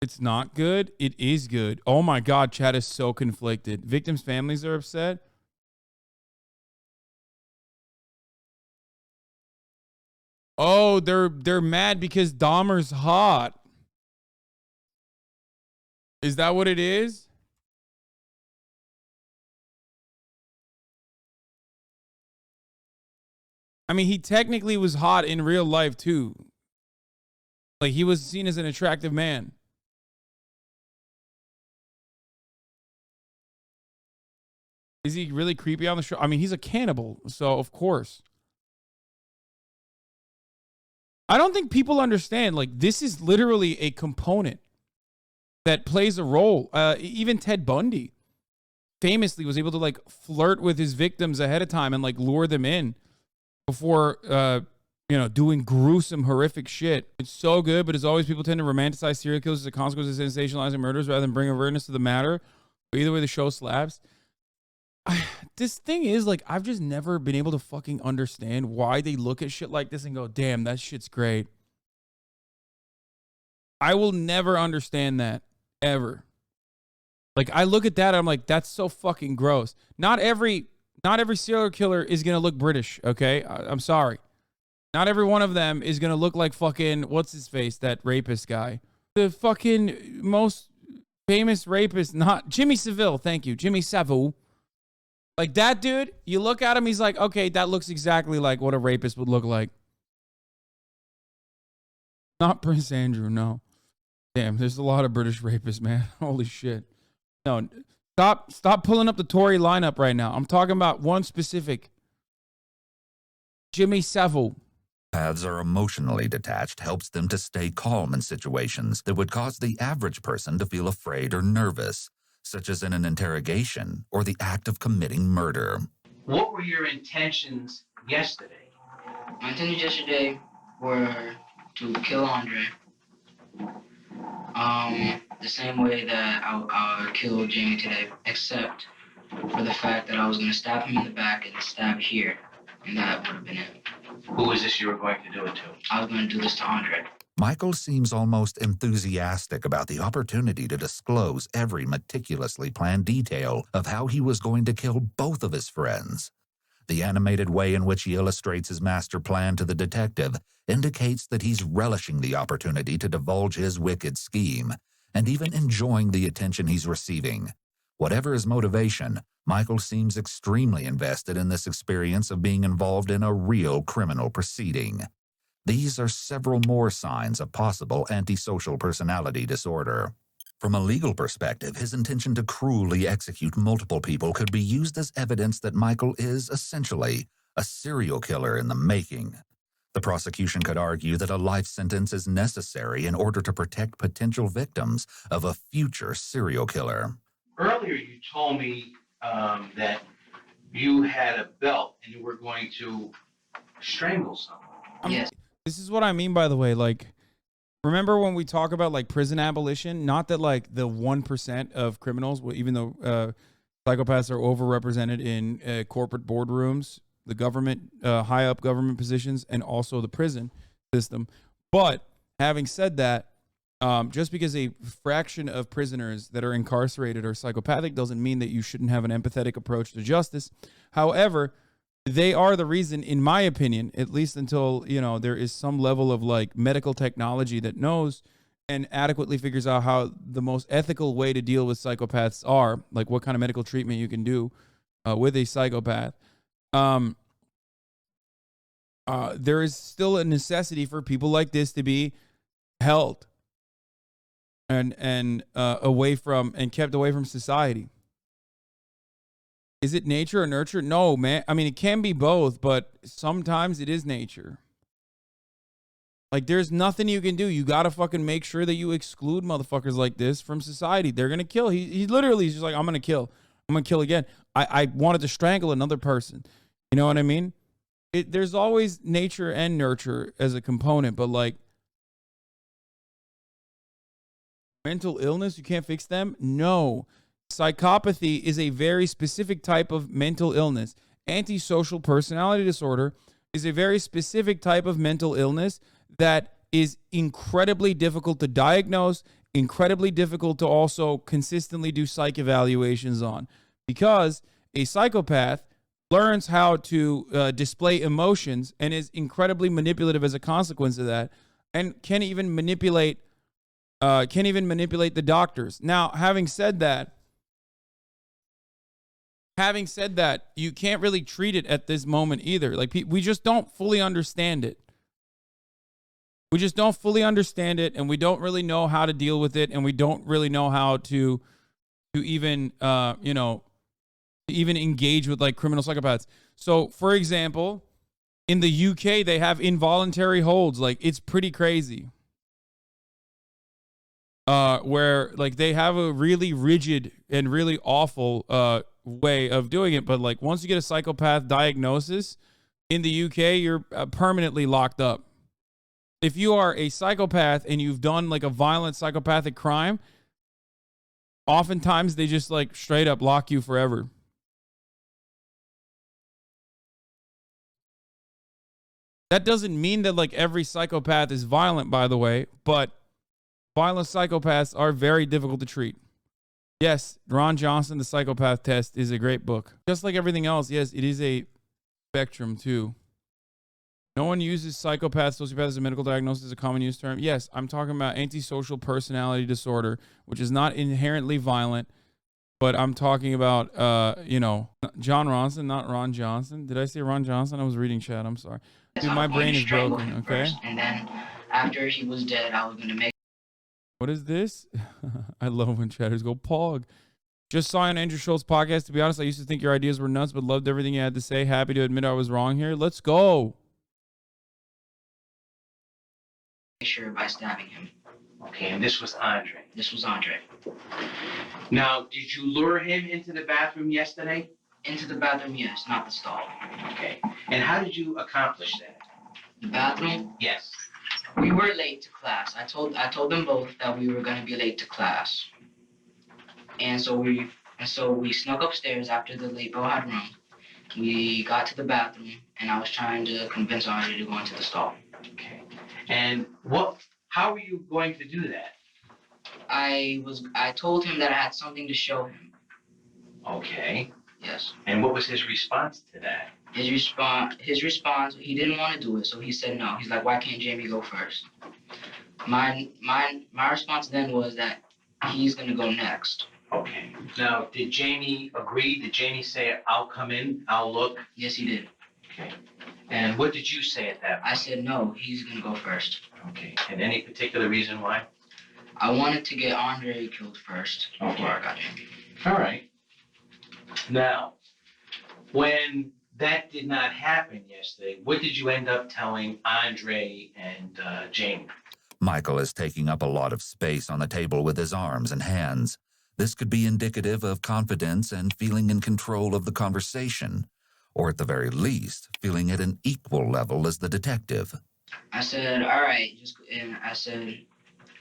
It's not good. It is good. Oh my God, chat is so conflicted. Victims' families are upset. Oh, they're mad because Dahmer's hot. Is that what it is? I mean, he technically was hot in real life too. Like, he was seen as an attractive man. Is he really creepy on the show? I mean, he's a cannibal, so of course. I don't think people understand, like, this is literally a component that plays a role. Even Ted Bundy famously was able to, like, flirt with his victims ahead of time and, like, lure them in before, doing gruesome, horrific shit. It's so good, but as always, people tend to romanticize serial killers as a consequence of sensationalizing murders rather than bring awareness to the matter. But either way, the show slaps. This thing is, like, I've just never been able to fucking understand why they look at shit like this and go, damn, that shit's great. I will never understand that, ever. Like, I look at that and I'm like, that's so fucking gross. Not every serial killer is going to look British, okay? I'm sorry. Not every one of them is going to look like fucking, what's his face, that rapist guy. The fucking most famous rapist, not Jimmy Savile, thank you, Jimmy Savile. Like, that dude, you look at him, he's like, okay, that looks exactly like what a rapist would look like. Not Prince Andrew, no. Damn, there's a lot of British rapists, man. Holy shit. No, stop pulling up the Tory lineup right now. I'm talking about one specific. Jimmy Savile. paths are emotionally detached helps them to stay calm in situations that would cause the average person to feel afraid or nervous, such as in an interrogation or the act of committing murder. What were your intentions yesterday? My intentions yesterday were to kill Andre. The same way that I killed Jamie today, except for the fact that I was going to stab him in the back and stab here, and that would have been it. Who is this you were going to do it to? I was going to do this to Andre. Michael seems almost enthusiastic about the opportunity to disclose every meticulously planned detail of how he was going to kill both of his friends. The animated way in which he illustrates his master plan to the detective indicates that he's relishing the opportunity to divulge his wicked scheme, and even enjoying the attention he's receiving. Whatever his motivation, Michael seems extremely invested in this experience of being involved in a real criminal proceeding. These are several more signs of possible antisocial personality disorder. From a legal perspective, his intention to cruelly execute multiple people could be used as evidence that Michael is, essentially, a serial killer in the making. The prosecution could argue that a life sentence is necessary in order to protect potential victims of a future serial killer. Earlier, you told me that you had a belt and you were going to strangle someone. Yes. This is what I mean, by the way. Like, remember when we talk about like prison abolition? Not that like the 1% of criminals, even though psychopaths are overrepresented in corporate boardrooms, the government, high up government positions, and also the prison system. But having said that, just because a fraction of prisoners that are incarcerated are psychopathic doesn't mean that you shouldn't have an empathetic approach to justice. However, they are the reason, in my opinion, at least until, you know, there is some level of like medical technology that knows and adequately figures out how the most ethical way to deal with psychopaths are, like what kind of medical treatment you can do with a psychopath. There is still a necessity for people like this to be held and away from and kept away from society. Is it nature or nurture? No, man. I mean, it can be both, but sometimes it is nature. Like, there's nothing you can do. You got to fucking make sure that you exclude motherfuckers like this from society. They're going to kill. He literally is just like, I'm going to kill. I'm going to kill again. I wanted to strangle another person. You know what I mean? There's always nature and nurture as a component, but like mental illness, you can't fix them? No. Psychopathy is a very specific type of mental illness. Antisocial personality disorder is a very specific type of mental illness that is incredibly difficult to diagnose, incredibly difficult to also consistently do psych evaluations on, because a psychopath learns how to display emotions and is incredibly manipulative as a consequence of that, and can even manipulate the doctors. Now, having said that, you can't really treat it at this moment either. Like, we just don't fully understand it. We just don't fully understand it, and we don't really know how to deal with it, and we don't really know how to even, even engage with like criminal psychopaths. So, for example, in the UK, they have involuntary holds. Like, it's pretty crazy. Where like they have a really rigid and really awful way of doing it, but like once you get a psychopath diagnosis in the UK, you're permanently locked up. If you are a psychopath and you've done like a violent psychopathic crime, oftentimes they just like straight up lock you forever. That doesn't mean that like every psychopath is violent, by the way, but violent psychopaths are very difficult to treat. Yes, Ron Johnson, The Psychopath Test, is a great book. Just like everything else, yes, it is a spectrum too. No one uses psychopath, sociopath as a medical diagnosis as a common use term. Yes, I'm talking about antisocial personality disorder, which is not inherently violent, but I'm talking about, John Ronson, not Ron Johnson. Did I say Ron Johnson? I was reading chat. I'm sorry. Dude, my brain is broken, okay? First, and then after he was dead, I was going to make. What is this? I love when chatters go pog. Just saw on Andrew Schultz's podcast. To be honest, I used to think your ideas were nuts, but loved everything you had to say. Happy to admit I was wrong here. Let's go. Sure, by stabbing him. Okay, and this was Andre. This was Andre. Now, did you lure him into the bathroom yesterday? Into the bathroom, yes, not the stall. Okay. And how did you accomplish that? The bathroom? Yes. We were late to class. I told them both that we were going to be late to class. And so we snuck upstairs after the late bell had rung. We got to the bathroom, and I was trying to convince Andre to go into the stall. Okay. And how are you going to do that? I told him that I had something to show him. Okay. Yes. And what was his response to that? His response, he didn't want to do it, so he said no. He's like, why can't Jamie go first? My response then was that he's gonna go next. Okay. Now, did Jamie agree? Did Jamie say, I'll come in, I'll look? Yes, he did. Okay. And what did you say at that point? I said no, he's gonna go first. Okay. And any particular reason why? I wanted to get Andre killed first before I got Jamie. All right. Now, when that did not happen yesterday, what did you end up telling Andre and Jamie? Michael is taking up a lot of space on the table with his arms and hands. This could be indicative of confidence and feeling in control of the conversation, or at the very least, feeling at an equal level as the detective. I said, all right, are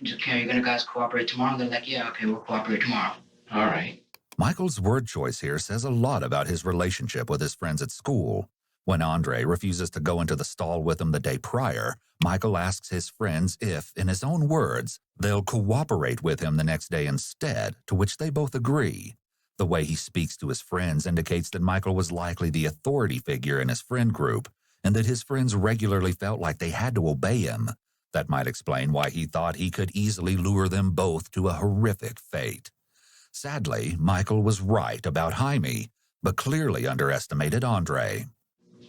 you gonna guys cooperate tomorrow? They're like, yeah, okay, we'll cooperate tomorrow. All right. Michael's word choice here says a lot about his relationship with his friends at school. When Andre refuses to go into the stall with him the day prior, Michael asks his friends if, in his own words, they'll cooperate with him the next day instead, to which they both agree. The way he speaks to his friends indicates that Michael was likely the authority figure in his friend group, and that his friends regularly felt like they had to obey him. That might explain why he thought he could easily lure them both to a horrific fate. Sadly, Michael was right about Jaime, but clearly underestimated Andre.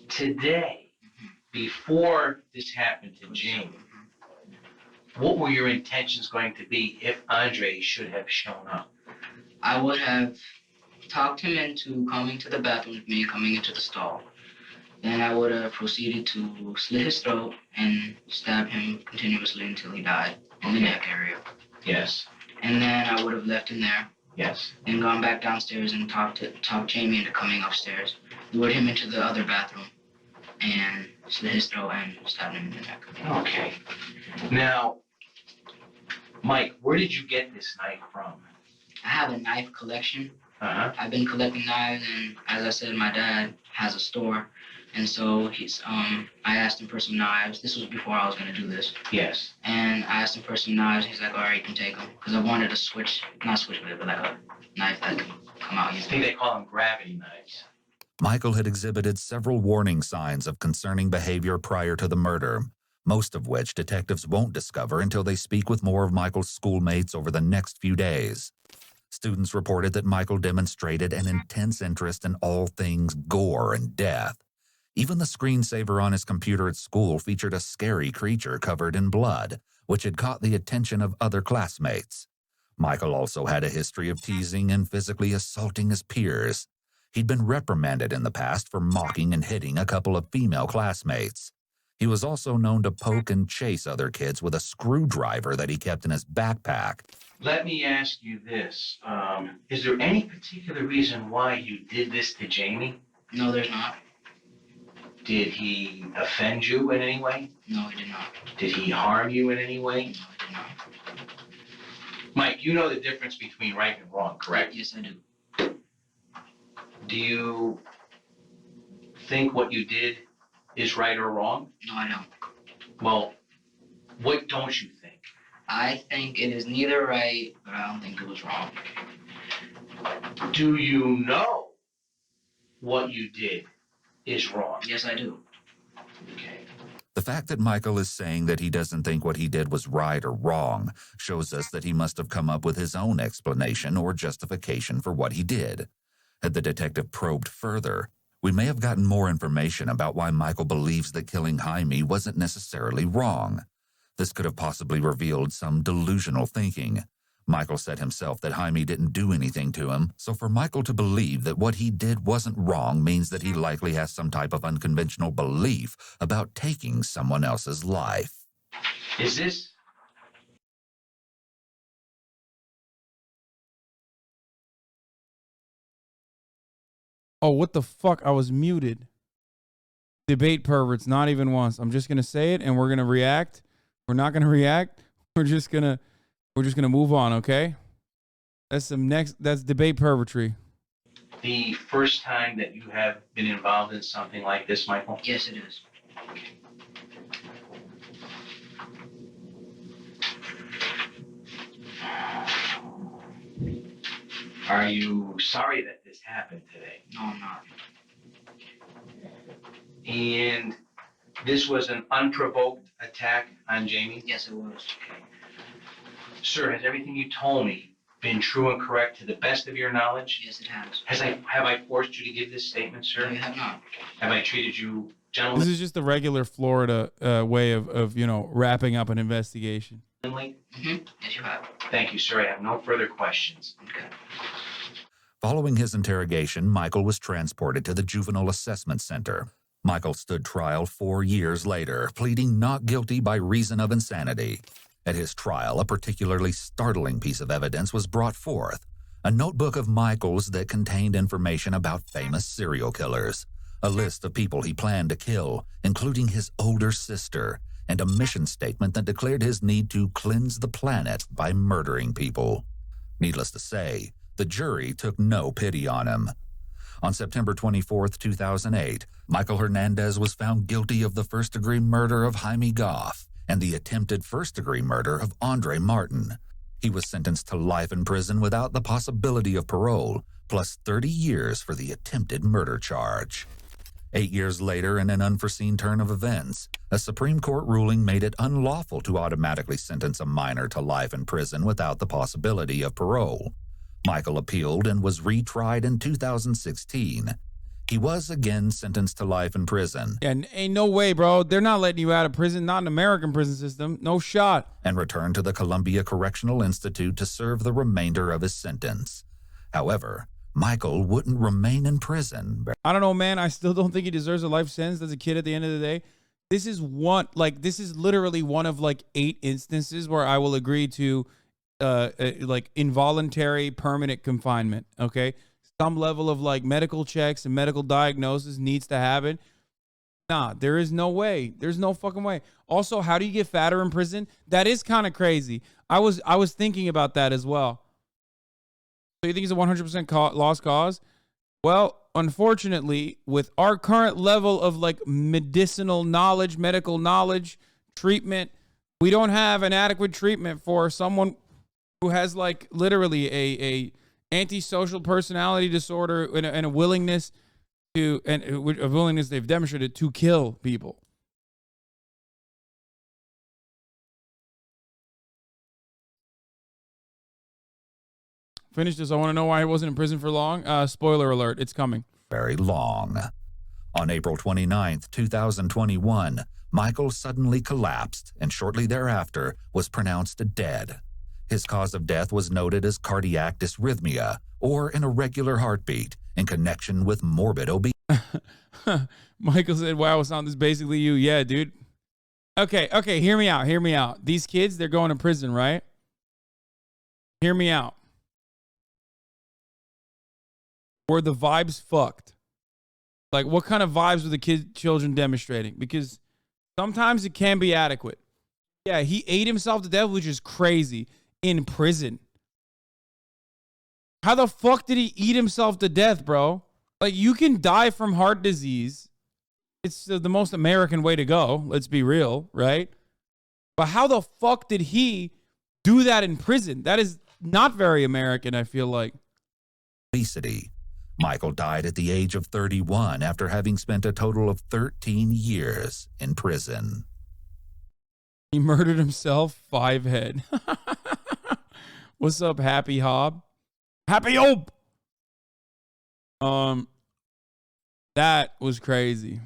Today, before this happened to Jamie, what were your intentions going to be if Andre should have shown up? I would have talked him into coming to the bathroom with me, coming into the stall. Then I would have proceeded to slit his throat and stab him continuously until he died in the neck area. Yes. And then I would have left him there. Yes. Then gone back downstairs and talked Jamie into coming upstairs. Lured him into the other bathroom and slit his throat and stabbed him in the neck. Okay. Now, Mike, where did you get this knife from? I have a knife collection. Uh-huh. I've been collecting knives, and as I said, my dad has a store. And so I asked him for some knives. This was before I was going to do this. Yes. And I asked him for some knives. He's like, all right, you can take them. Because I wanted a not switch blade, but like a knife that can come out I easily. think they call them gravity knives. Michael had exhibited several warning signs of concerning behavior prior to the murder, most of which detectives won't discover until they speak with more of Michael's schoolmates over the next few days. Students reported that Michael demonstrated an intense interest in all things gore and death. Even the screensaver on his computer at school featured a scary creature covered in blood, which had caught the attention of other classmates. Michael also had a history of teasing and physically assaulting his peers. He'd been reprimanded in the past for mocking and hitting a couple of female classmates. He was also known to poke and chase other kids with a screwdriver that he kept in his backpack. Let me ask you this. Is there any particular reason why you did this to Jamie? No, there's not. Did he offend you in any way? No, he did not. Did he harm you in any way? No, he did not. Mike, you know the difference between right and wrong, correct? Yes, I do. Do you think what you did is right or wrong? No, I don't. Well, what don't you think? I think it is neither right, but I don't think it was wrong. Do you know what you did is wrong? Yes, I do. Okay. The fact that Michael is saying that he doesn't think what he did was right or wrong shows us that he must have come up with his own explanation or justification for what he did. Had the detective probed further, we may have gotten more information about why Michael believes that killing Jaime wasn't necessarily wrong. This could have possibly revealed some delusional thinking. Michael said himself that Jaime didn't do anything to him, so for Michael to believe that what he did wasn't wrong means that he likely has some type of unconventional belief about taking someone else's life. Is this? Oh, what the fuck? I was muted. Debate perverts, not even once. I'm just gonna say it, and we're gonna react. We're not gonna react. We're just gonna move on, okay? That's debate pervertry. the first time that you have been involved in something like this, Michael? Yes, it is. Are you sorry that this happened today? No, I'm not. And this was an unprovoked attack on Jamie? Yes, it was. Sir, has everything you told me been true and correct to the best of your knowledge? Yes, it has. Have I forced you to give this statement, sir? No, you have not. Have I treated you This gentlemanly? is just the regular Florida way of wrapping up an investigation. Mm-hmm. Yes, you have. Thank you, sir. I have no further questions. Okay. Following his interrogation, Michael was transported to the Juvenile Assessment Center. Michael stood trial 4 years later, pleading not guilty by reason of insanity. At his trial, a particularly startling piece of evidence was brought forth, a notebook of Michael's that contained information about famous serial killers, a list of people he planned to kill, including his older sister, and a mission statement that declared his need to cleanse the planet by murdering people. Needless to say, the jury took no pity on him. On September 24, 2008, Michael Hernandez was found guilty of the first-degree murder of Jaime Goff and the attempted first-degree murder of Andre Martin. He was sentenced to life in prison without the possibility of parole, plus 30 years for the attempted murder charge. 8 years later, in an unforeseen turn of events, a Supreme Court ruling made it unlawful to automatically sentence a minor to life in prison without the possibility of parole. Michael appealed and was retried in 2016. He was again sentenced to life in prison. Yeah, ain't no way, bro. They're not letting you out of prison. Not an American prison system. No shot. And returned to the Columbia Correctional Institute to serve the remainder of his sentence. However, Michael wouldn't remain in prison. I don't know, man. I still don't think he deserves a life sentence as a kid at the end of the day. This is literally one of 8 instances where I will agree to involuntary permanent confinement. Okay. Some level of medical checks and medical diagnosis needs to happen. Nah, there is no way. There's no fucking way. Also, how do you get fatter in prison? That is kind of crazy. I was thinking about that as well. So you think it's a 100% lost cause? Well, unfortunately, with our current level of medicinal knowledge, medical knowledge, treatment, we don't have an adequate treatment for someone who has literally a antisocial personality disorder and a willingness to, and a willingness they've demonstrated to kill people. Finish this. I want to know why he wasn't in prison for long. Spoiler alert, it's coming. Very long. On April 29th, 2021, Michael suddenly collapsed and shortly thereafter was pronounced dead. His cause of death was noted as cardiac dysrhythmia, or an irregular heartbeat, in connection with morbid obesity. Michael said, wow, it's not this basically you. Yeah, dude. Okay, hear me out. These kids, they're going to prison, right? Hear me out. Were the vibes fucked? What kind of vibes were the children demonstrating? Because sometimes it can be adequate. Yeah, he ate himself to death, which is crazy, in prison. How the fuck did he eat himself to death, bro? You can die from heart disease. It's the most American way to go. Let's be real, right? But how the fuck did he do that in prison? That is not very American, I feel like. Obesity. Michael died at the age of 31 after having spent a total of 13 years in prison. He murdered himself, 5 head. What's up, Happy Hob? Happy Hob! That was crazy.